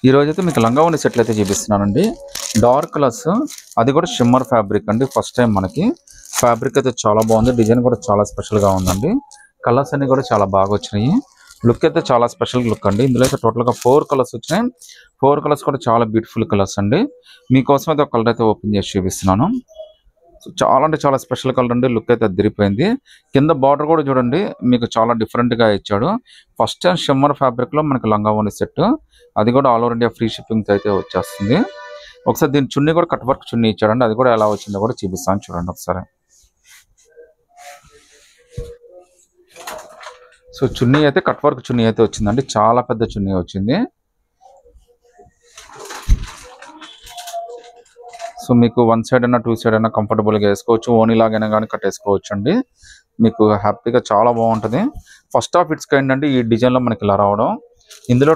ఈ రోజైతే మీకు లంగావోని సెట్లు అయితే చూపిస్తున్నానండి. డార్క్ కలర్స్, అది కూడా షిమ్మర్ ఫ్యాబ్రిక్ అండి. ఫస్ట్ టైం మనకి ఫ్యాబ్రిక్ అయితే చాలా బాగుంది. డిజైన్ కూడా చాలా స్పెషల్గా ఉందండి. కలర్స్ అన్ని కూడా చాలా బాగా వచ్చినాయి. లుక్ అయితే చాలా స్పెషల్ లుక్ అండి. ఇందులో అయితే టోటల్గా 4 కలర్స్ వచ్చినాయి. 4 కలర్స్ కూడా చాలా బ్యూటిఫుల్ కలర్స్ అండి. మీకోసం అయితే ఒక కలర్ అయితే ఓపెన్ చేసి చూపిస్తున్నాను. చాలా అంటే చాలా స్పెషల్ కలర్ అండి. లుక్ అయితే అదిరిపోయింది. కింద బార్డర్ కూడా చూడండి, మీకు చాలా డిఫరెంట్ గా ఇచ్చాడు. ఫస్ట్ టైం షిమ్మర్ ఫ్యాబ్రిక్ లో మనకి లంగావోని సెట్, అది కూడా all over India free shipping అయితే వచ్చేస్తుంది. ఒకసారి దీని చున్నీ కూడా కట్ వర్క్ చున్నీ ఇచ్చాడండి. అది కూడా ఎలా వచ్చిందో కూడా చూపిస్తాను చూడండి ఒకసారి. సో చున్నీ అయితే కట్ వర్క్ చున్నీ అయితే వచ్చిందండి. చాలా పెద్ద చున్నీ వచ్చింది. సో మీకు 1 సైడ్ అయినా 2 సైడ్ అయినా కంఫర్టబుల్గా వేసుకోవచ్చు. ఓనీ లాగైనా కానీ కట్టేసుకోవచ్చు అండి. మీకు హ్యాపీగా చాలా బాగుంటుంది. ఫస్ట్ ఆఫ్ ఇట్స్ కైండ్ అండి ఈ డిజైన్లో మనకి ఇలా రావడం. ఇందులో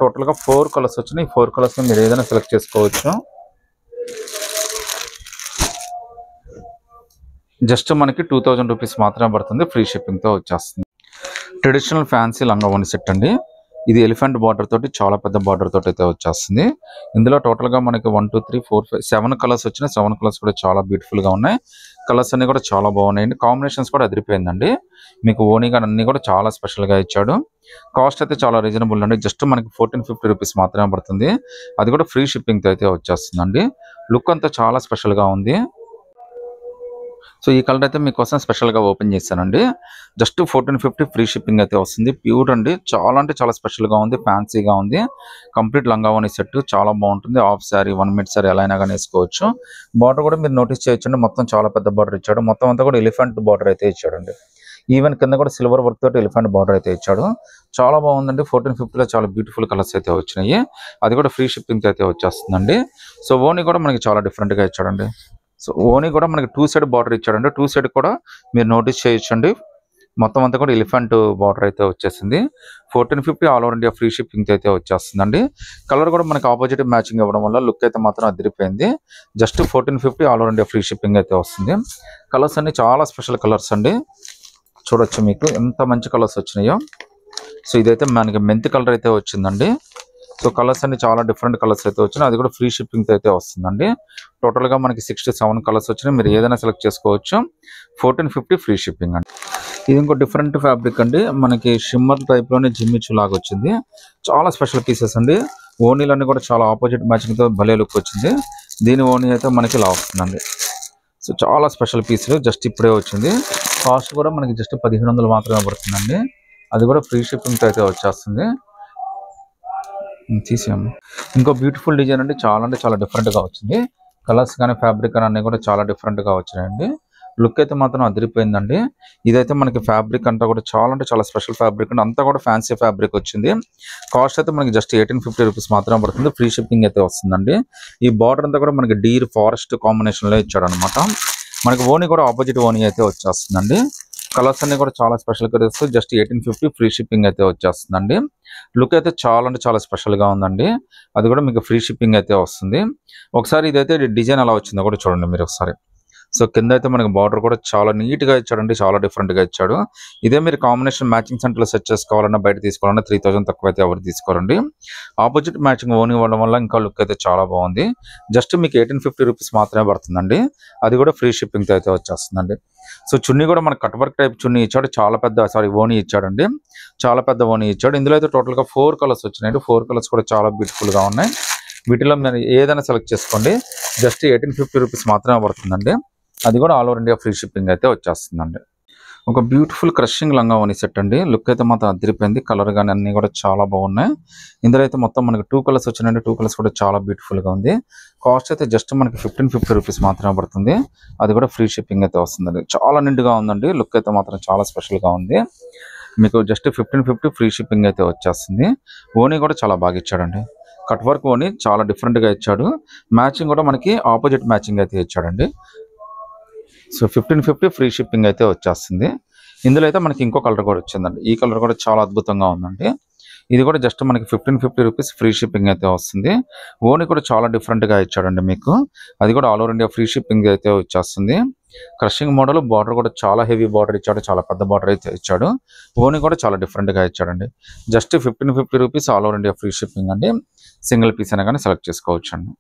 టోటల్గా 4 కలర్స్ వచ్చినాయి. 4 కలర్స్ మీరు ఏదైనా సెలెక్ట్ చేసుకోవచ్చు. జస్ట్ మనకి 2000 రూపీస్ మాత్రమే పడుతుంది. ఫ్రీ షిప్పింగ్తో వచ్చేస్తుంది. ట్రెడిషనల్ ఫ్యాన్సీ లంగావోని సెట్ అండి. ఇది ఎలిఫెంట్ బార్డర్ తోటి, చాలా పెద్ద బార్డర్ తోటి అయితే వచ్చేస్తుంది. ఇందులో టోటల్ గా మనకి 1 2 3 4 5 7 కలర్స్ వచ్చినాయి. 7 కలర్స్ కూడా చాలా బ్యూటిఫుల్ గా ఉన్నాయి. కలర్స్ అన్ని కూడా చాలా బాగున్నాయండి. కాంబినేషన్స్ కూడా అదిరిపోయిందండి. మీకు ఓనీగా అన్ని కూడా చాలా స్పెషల్ గా ఇచ్చాడు. కాస్ట్ అయితే చాలా రీజనబుల్ అండి. జస్ట్ మనకి 1450 రూపీస్ మాత్రమే పడుతుంది. అది కూడా ఫ్రీ షిప్పింగ్ తో అయితే వచ్చేస్తుందండి. లుక్ అంతా చాలా స్పెషల్ గా ఉంది. సో ఈ కలర్ అయితే మీకోసం స్పెషల్గా ఓపెన్ చేశానండి. జస్ట్ 1450 ఫ్రీ షిప్పింగ్ అయితే వస్తుంది. ప్యూర్ అండి. చాలా అంటే చాలా స్పెషల్గా ఉంది. ఫ్యాన్సీగా ఉంది. కంప్లీట్ లంగావోని సెట్ చాలా బాగుంటుంది. హాఫ్ శారీ, 1 మీటర్ శారీ ఎలా అయినా కానీ వేసుకోవచ్చు. బార్డర్ కూడా మీరు నోటీస్ చేయొచ్చండి. మొత్తం చాలా పెద్ద బార్డర్ ఇచ్చాడు. మొత్తం అంతా కూడా ఎలిఫెంట్ బార్డర్ అయితే ఇచ్చాడండి. ఈవెన్ కింద కూడా సిల్వర్ వర్క్ తోటి ఎలిఫెంట్ బార్డర్ అయితే ఇచ్చాడు. చాలా బాగుందండి. 1450లో చాలా బ్యూటిఫుల్ కలర్స్ అయితే వచ్చినాయి. అది కూడా ఫ్రీ షిప్పింగ్ అయితే వచ్చేస్తుందండి. సో ఓనీ కూడా మనకి చాలా డిఫరెంట్గా ఇచ్చాడండి. సో ఓనీ కూడా మనకి 2 సైడ్ బార్డర్ ఇచ్చాడండి. 2 సైడ్ కూడా మీరు నోటీస్ చేయొచ్చండి. మొత్తం అంతా కూడా ఎలిఫెంట్ బార్డర్ అయితే వచ్చేసింది. 1450 all over India free shipping అయితే వచ్చేస్తుందండి. కలర్ కూడా మనకి ఆపోజిట్ మ్యాచింగ్ ఇవ్వడం వల్ల లుక్ అయితే మాత్రం అదిరిపోయింది. Just 1450 all over India free shipping అయితే వస్తుంది. కలర్స్ అన్ని చాలా స్పెషల్ కలర్స్ అండి. చూడొచ్చు మీకు ఎంత మంచి కలర్స్ వచ్చినాయో. సో ఇదైతే మనకి మెంతి కలర్ అయితే వచ్చిందండి. సో కలర్స్ అన్ని చాలా డిఫరెంట్ కలర్స్ అయితే వచ్చినాయి. అది కూడా ఫ్రీ షిప్పింగ్ అయితే వస్తుందండి. టోటల్ గా మనకి 67 కలర్స్ వచ్చినాయి. మీరు ఏదైనా సెలెక్ట్ చేసుకోవచ్చు. 1450 ఫ్రీ షిప్పింగ్ అండి. ఇది ఇంకో డిఫరెంట్ ఫ్యాబ్రిక్ అండి. మనకి షిమ్మర్ టైప్ లోనే జిమ్మిచ్చు లాగా వచ్చింది. చాలా స్పెషల్ పీసెస్ అండి. ఓనీలన్నీ కూడా చాలా ఆపోజిట్ మ్యాచింగ్ తో భలే లుక్ వచ్చింది. దీని ఓనీ అయితే మనకి ఇలా వస్తుందండి. సో చాలా స్పెషల్ పీసులు జస్ట్ ఇప్పుడే వచ్చింది. కాస్ట్ కూడా మనకి జస్ట్ 1500 మాత్రమే పడుతుందండి. అది కూడా ఫ్రీ షిప్పింగ్ తో అయితే వచ్చేస్తుంది. తీసాము. ఇంకో బ్యూటిఫుల్ డిజైన్ అండి. చాలా అంటే చాలా డిఫరెంట్ గా వచ్చింది. కలర్స్ కానీ ఫ్యాబ్రిక్ కానీ అన్ని కూడా చాలా డిఫరెంట్ గా వచ్చినాయండి. లుక్ అయితే మాత్రం అదిరిపోయిందండి. ఇదైతే మనకి ఫ్యాబ్రిక్ అంతా కూడా చాలా అంటే చాలా స్పెషల్ ఫ్యాబ్రిక్ అండి. అంతా కూడా ఫ్యాన్సీ ఫ్యాబ్రిక్ వచ్చింది. కాస్ట్ అయితే మనకి జస్ట్ 1850 రూపీస్ మాత్రమే పడుతుంది. ఫ్రీ షిప్పింగ్ అయితే వస్తుందండి. ఈ బార్డర్ అంతా కూడా మనకి డీర్ ఫారెస్ట్ కాంబినేషన్ లో ఇచ్చాడు అనమాట. మనకి ఓనీ కూడా ఆపోజిట్ ఓనీ అయితే వచ్చేస్తుందండి. కలర్స్ అన్ని కూడా చాలా special colours. Just 1850 free shipping అయితే వచ్చేస్తుందండి. లుక్ అయితే చాలా అంటే చాలా స్పెషల్ గా ఉందండి. అది కూడా మీకు ఫ్రీ షిప్పింగ్ అయితే వస్తుంది. ఒకసారి ఇదైతే డిజైన్ ఎలా వచ్చిందో కూడా చూడండి మీరు ఒకసారి. సో కింద అయితే మనకి బార్డర్ కూడా చాలా నీట్ గా ఇచ్చాడండి. చాలా డిఫరెంట్ గా ఇచ్చాడు. ఇదే మీరు కాంబినేషన్ మ్యాచింగ్ సెంటర్ లో సెట్ చేసుకోవాలన్నా, బయట తీసుకోవాలన్నా 3000 తక్కువ అయితే ఎవరు తీసుకోరండి. ఆపోజిట్ మ్యాచింగ్ ఓనీ ఇవ్వడం వల్ల ఇంకా లుక్ అయితే చాలా బాగుంది. జస్ట్ మీకు 1850 రూపీస్ మాత్రమే పడుతుందండి. అది కూడా ఫ్రీ షిప్పింగ్ అయితే వచ్చేస్తుందండి. సో చున్నీ కూడా మనకి కట్ వర్క్ టైప్ చున్నీ ఇచ్చాడు. చాలా పెద్ద ఓనీ ఇచ్చాడండి. చాలా పెద్ద ఓనీ ఇచ్చాడు. ఇందులో అయితే టోటల్ గా 4 కలర్స్ వచ్చినాయండి. 4 కలర్స్ కూడా చాలా బ్యూటిఫుల్ గా ఉన్నాయి. వీటిలో మీరు ఏదైనా సెలెక్ట్ చేసుకోండి. జస్ట్ 1850 రూపీస్ మాత్రమే పడుతుందండి. అది కూడా all over India free shipping అయితే వచ్చేస్తుందండి. ఒక బ్యూటిఫుల్ క్రషింగ్ లంగావోని సెట్ అండి. లుక్ అయితే మాత్రం అదిరిపోయింది. కలర్ కానీ అన్ని కూడా చాలా బాగున్నాయి. ఇందులో అయితే మొత్తం మనకి 2 కలర్స్ వచ్చినాయండి. 2 కలర్స్ కూడా చాలా బ్యూటిఫుల్ గా ఉంది. కాస్ట్ అయితే జస్ట్ మనకి 1550 రూపీస్ మాత్రమే పడుతుంది. అది కూడా ఫ్రీ షిప్పింగ్ అయితే వస్తుందండి. చాలా నిండుగా ఉందండి. లుక్ అయితే మాత్రం చాలా స్పెషల్ గా ఉంది. మీకు జస్ట్ 1550 ఫ్రీ షిప్పింగ్ అయితే వచ్చేస్తుంది. ఓనీ కూడా చాలా బాగా ఇచ్చాడండి. కట్ వర్క్ ఓనీ చాలా డిఫరెంట్ గా ఇచ్చాడు. మ్యాచింగ్ కూడా మనకి ఆపోజిట్ మ్యాచింగ్ అయితే ఇచ్చాడండి. సో 1550 ఫ్రీ షిప్పింగ్ అయితే వచ్చేస్తుంది. ఇందులో అయితే మనకి ఇంకో కలర్ కూడా వచ్చిందండి. ఈ కలర్ కూడా చాలా అద్భుతంగా ఉందండి. ఇది కూడా జస్ట్ మనకి 1550 రూపీస్ ఫ్రీ షిప్పింగ్ అయితే వస్తుంది. ఓనీ కూడా చాలా డిఫరెంట్ గా ఇచ్చాడండి మీకు. అది కూడా all over India free shipping అయితే వచ్చేస్తుంది. క్రషింగ్ మోడల్ బార్డర్ కూడా చాలా హెవీ బార్డర్ ఇచ్చాడు, చాలా పెద్ద బార్డర్ అయితే ఇచ్చాడు. ఓని కూడా చాలా డిఫరెంట్గా ఇచ్చాడండి. Just 1550 rupees all over India free shipping అండి. సింగిల్ పీస్ అయినా కానీ సెలెక్ట్ చేసుకోవచ్చు అండి.